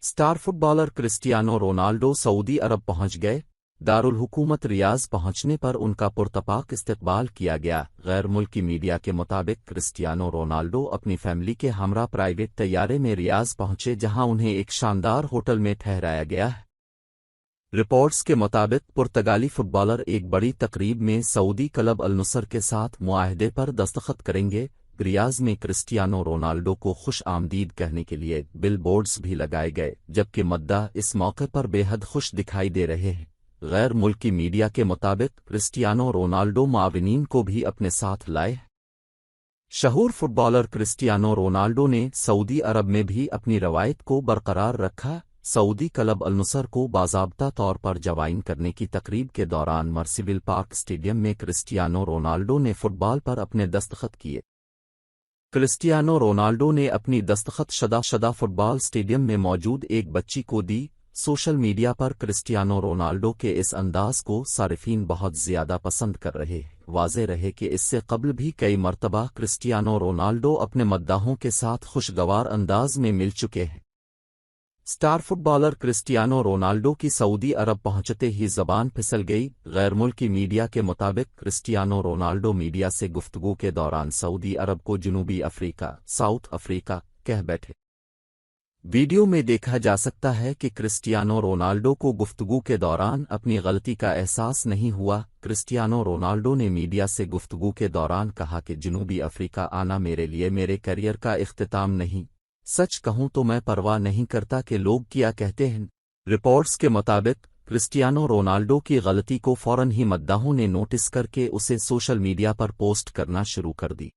Star footballer Cristiano Ronaldo सऊदी अरब पहुंच गए। दारुल हुकूमत रियाज पहुंचने पर उनका पुरतपाक इस्तकबाल किया गया। गैर मुल्की मीडिया के मुताबिक क्रिस्टियानो रोनाल्डो अपनी फैमिली के हमरा प्राइवेट तैयारे में रियाज पहुंचे, जहां उन्हें एक शानदार होटल में ठहराया गया है। रिपोर्ट्स के मुताबिक पुर्तगाली फुटबॉलर एक बड़ी तकरीब में सऊदी क्लब अल नसर के साथ मुआहदे पर दस्तखत करेंगे। रियाज में क्रिस्टियानो रोनाल्डो को खुश आमदीद कहने के लिए बिल बोर्ड्स भी लगाए गए, जबकि मद्दा इस मौके पर बेहद खुश दिखाई दे रहे हैं। गैर मुल्की मीडिया के मुताबिक क्रिस्टियानो रोनाल्डो माविनीन को भी अपने साथ लाए। शहूर फुटबॉलर क्रिस्टियानो रोनाल्डो ने सऊदी अरब में भी अपनी रवायत को बरकरार रखा। सऊदी क्लब अल नसर को बाज़ाब्ता तौर पर जवाइन करने की तकरीब के दौरान मर्सिविल पार्क स्टेडियम में क्रिस्टियानो रोनाल्डो ने फुटबॉल पर अपने दस्तखत किए। क्रिस्टियानो रोनाल्डो ने अपनी दस्तखत शुदा फुटबॉल स्टेडियम में मौजूद एक बच्ची को दी। सोशल मीडिया पर क्रिस्टियानो रोनाल्डो के इस अंदाज को सारिफीन बहुत ज्यादा पसंद कर रहे हैं। वाज़ेह रहे कि इससे कबल भी कई मरतबा क्रिस्टियानो रोनाल्डो अपने मद्दाहों के साथ खुशगवार अंदाज में मिल चुके हैं। स्टार फुटबॉलर क्रिस्टियानो रोनाल्डो की सऊदी अरब पहुंचते ही जबान फिसल गई। गैर मुल्की मीडिया के मुताबिक क्रिस्टियानो रोनाल्डो मीडिया से गुफ्तगू के दौरान सऊदी अरब को जनूबी अफ्रीका साउथ अफ्रीका कह बैठे। वीडियो में देखा जा सकता है कि क्रिस्टियानो रोनाल्डो को गुफ्तगू के दौरान अपनी गलती का एहसास नहीं हुआ। क्रिस्टियानो रोनाल्डो ने मीडिया से गुफ्तगू के दौरान कहा कि जनूबी अफ्रीका आना मेरे लिए मेरे करियर का इख्तिताम नहीं, सच कहूं तो मैं परवाह नहीं करता कि लोग क्या कहते हैं। रिपोर्ट्स के मुताबिक क्रिस्टियानो रोनाल्डो की गलती को फौरन ही मद्दाहों ने नोटिस करके उसे सोशल मीडिया पर पोस्ट करना शुरू कर दी।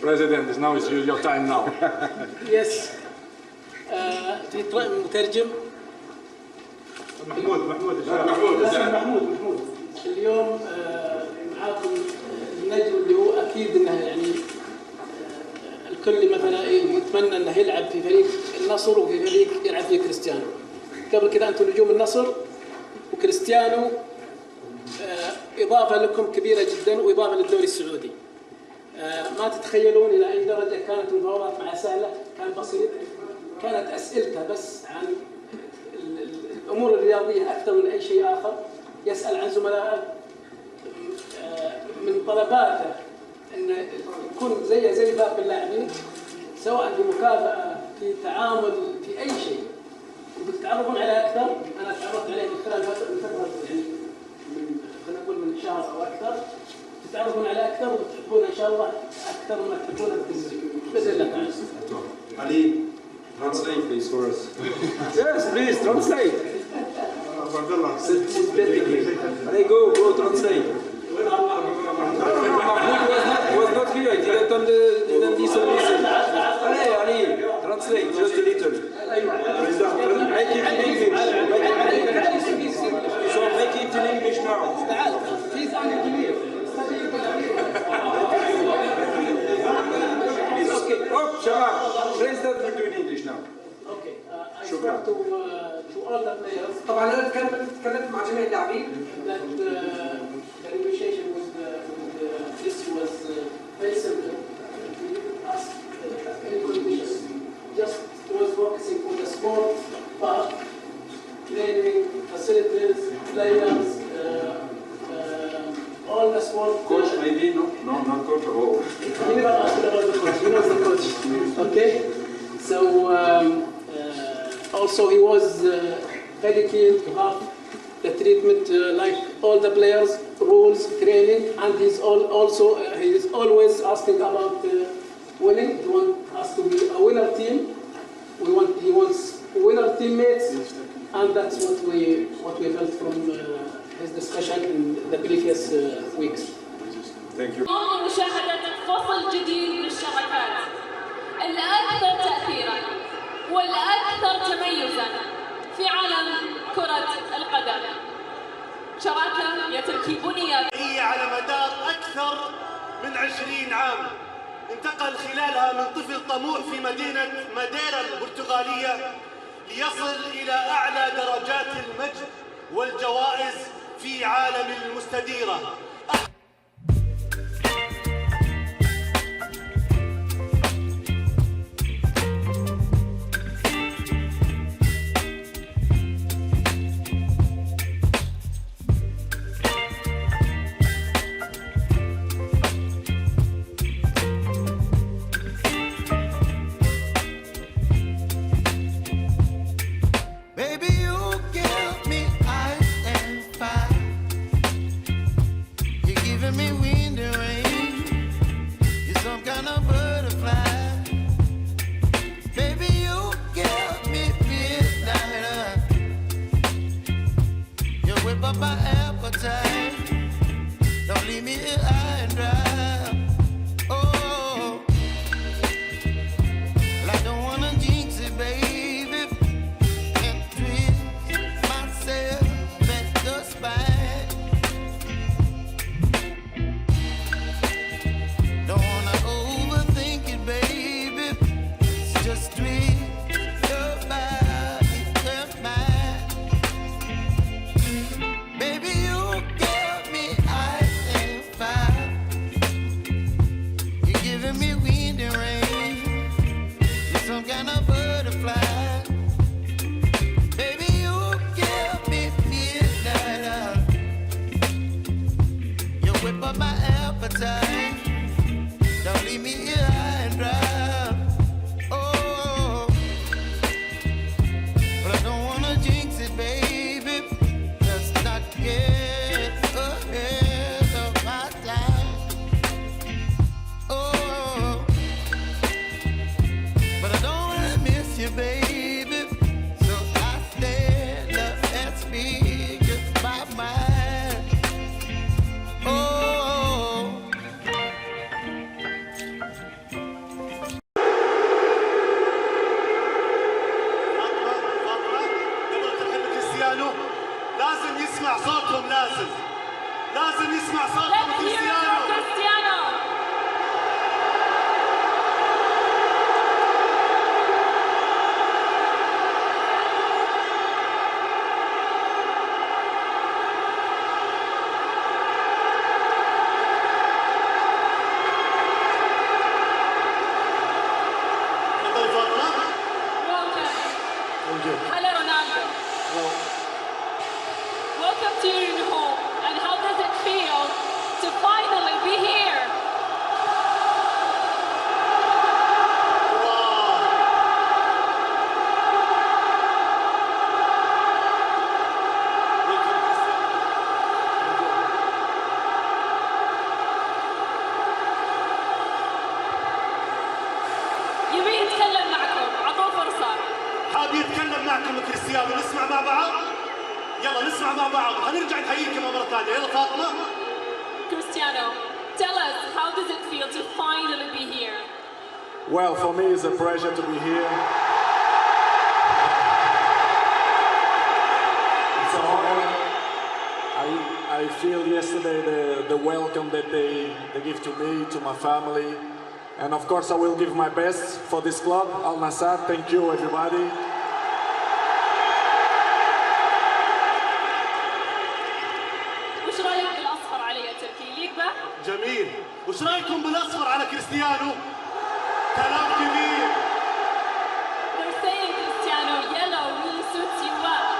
President, now is your time now. Yes. مترجم محمود اليوم معاكم النجم اللي هو اكيد انه يعني الكل مثلا يتمنى انه يلعب في فريق النصر وفي فريق يلعب فيه كريستيانو. قبل كذا أنتم نجوم النصر، وكريستيانو إضافة لكم كبيرة جدا وإضافة للدوري السعودي. ما تتخيلون إلى أي درجة كانت المفاوضات معه سهلة، كان بسيط، كانت أسئلته بس عن الأمور الرياضية أكثر من أي شيء آخر. يسأل عن زملائه، من طلباته أن يكون زي باقي اللاعبين، سواء في مكافأة، في تعامل، في أي شيء. وبتتعرفون عليه أكثر. أنا تعرفت عليه من خلال فترة يعني خلينا نقول من شهر أو أكثر. تتعرفون عليه أكثر وبتحبونه إن شاء الله أكثر مما تحبونه بالتلفزيون. بإذن الله تعالى. Ali, translate please for us. Yes, please translate. Ali, go translate. Was not here. I didn't listen. Ali, translate just a little. Make it in English. So make it in English now. Okay. Oh, Shabab, translate will do in English now. Okay. I spoke to all the players. طبعا انا تكلمت مع جميع اللاعبين. That the negotiation with this was very simple. We didn't ask any conditions. Just was focusing on the sport part, training, facilities, players, all the sport. Coach maybe? No, not coach. Oh. He never asked about the coach. He knows the coach. Okay. So also he was very keen to have the treatment like all the players, rules, training, and he's also he is always asking about winning. He wants us to be a winner team. He wants winner teammates, and that's what we felt from his discussion in the previous weeks. Thank you. مشاهدة فصل جديد من الشبكات الأكثر تأثيرا والأكثر تميزا في عالم كرة القدم. شراكة يتركي بنية على مدار أكثر من 20 عام، انتقل خلالها من طفل طموح في مدينة ماديرا البرتغالية ليصل إلى أعلى درجات المجد والجوائز في عالم المستديرة. ابي اتكلم معكم كريستيانو، نسمع مع بعض. يلا نسمع مع بعض، هنرجع نحييكم مره ثانيه. يلا فاطمه. Cristiano, tell us, how does it feel to finally be here? Well, for me, it's a pleasure to be here. It's an honor. I feel yesterday the welcome that they give to me, to my family. And of course, I will give my best for this club, Al Nassr. Thank you, everybody. وش رايك بالاصفر علي يا تركي؟ ليك بقى؟ جميل. وش رايكم بالاصفر على كريستيانو؟ كلام كبير. They're saying Cristiano, yellow really suits you well.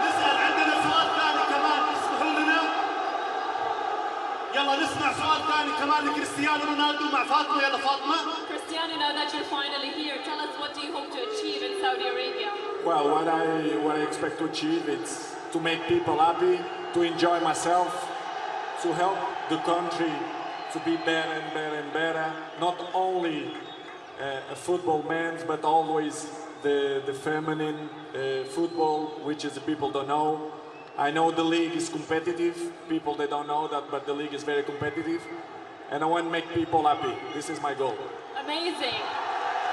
نسأل، عندنا سؤال ثاني كمان، اسمحوا لنا. يلا نسمع سؤال ثاني كمان لكريستيانو رونالدو مع فاطمة. يلا فاطمة. Cristiano, now that you're finally here, tell us, what do you hope to achieve in Saudi Arabia? Well, what I expect to achieve is to make people happy, to enjoy myself, to help the country to be better and better and better. Not only a football man, but always the feminine football, which is the people don't know. I know the league is competitive. People they don't know that, but the league is very competitive, and I want to make people happy. This is my goal. Amazing.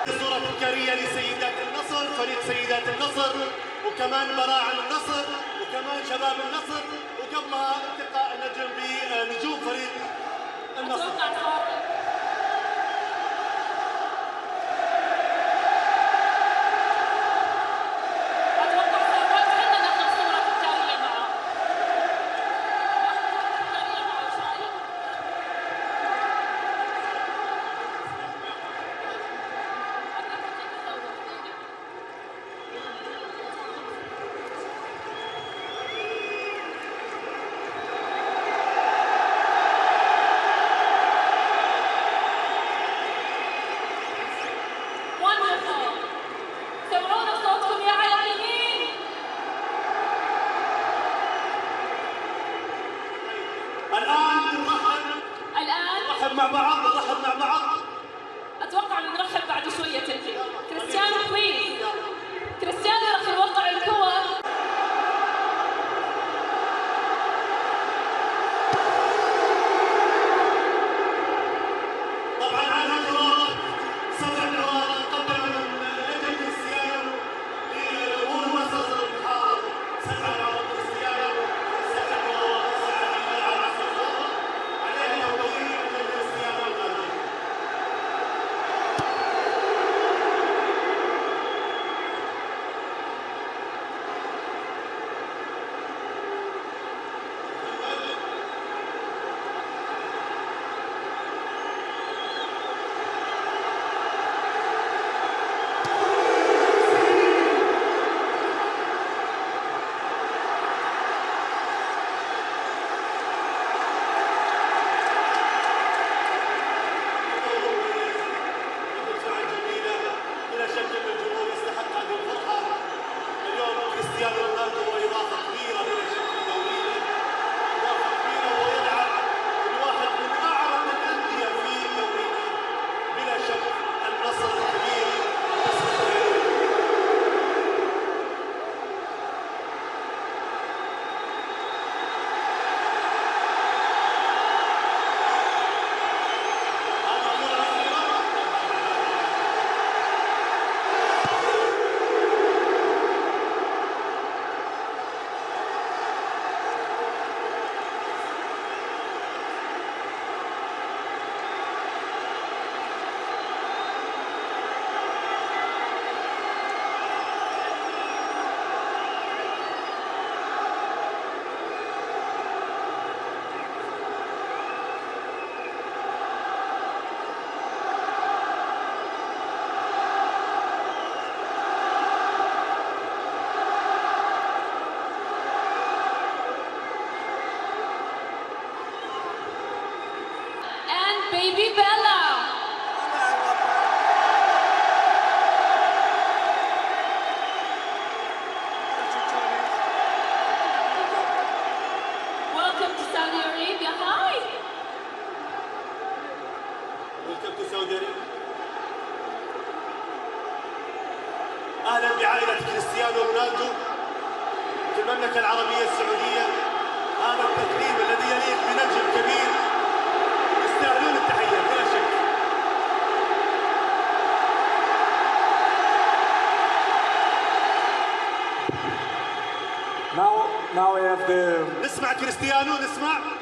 الصورة التذكارية لسيدات النصر، فريق سيدات النصر، وكمان براعم النصر، وكمان شباب النصر، وقبلها التقاء نجم بنجوم فريق النصر. أتوقع صار وقت إننا ناخذ صورة تذكارية معه. تذكارية معه، إيش رأيك؟ رونالدو في المملكة العربية السعودية. هذا التكريم الذي يليق بنجم كبير، يستاهلون التحية بلا شك. Now we have the نسمع كريستيانو، نسمع